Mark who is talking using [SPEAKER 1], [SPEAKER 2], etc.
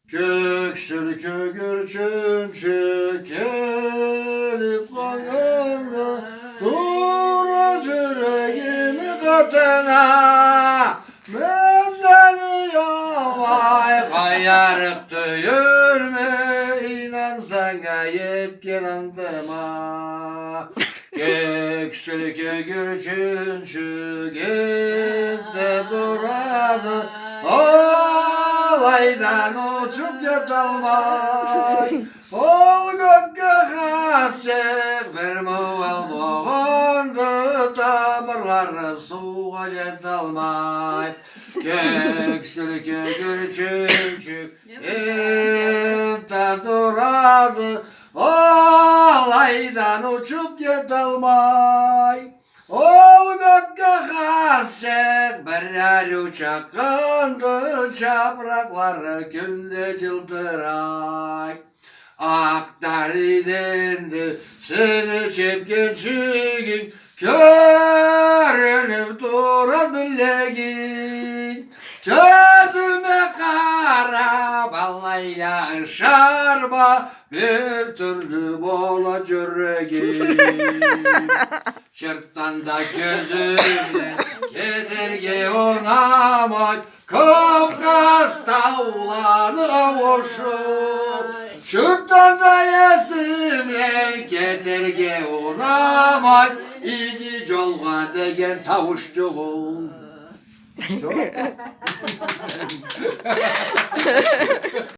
[SPEAKER 1] Göksel kögürçün çökelip kanına Dura yüreğimi katına Mezeli yavay kayarık duyurme İnan sana yetkin andıma Göksel kögürçün çökelip duradı Alaydan uçup yatılmay Ol gökke hasçek bir muval boğandı Damarları suğa yatılmay Göksel kögürçün ette duradı Alaydan uçup yatılmay Ol gökke hasçek birer uçak kandı Çaprakları günde cıldıray Akdari'dendi seni çepken çigin Körünüp duran bilegin Gözüme kara ballayla şarba Bir türlü bola cüregin Çırttan da gözümle Kedirge onamay Kafkas tavlanı kavuşup Çırttan da yesimle Kedirge onamay İgi colga degen tavuşcuğum Çok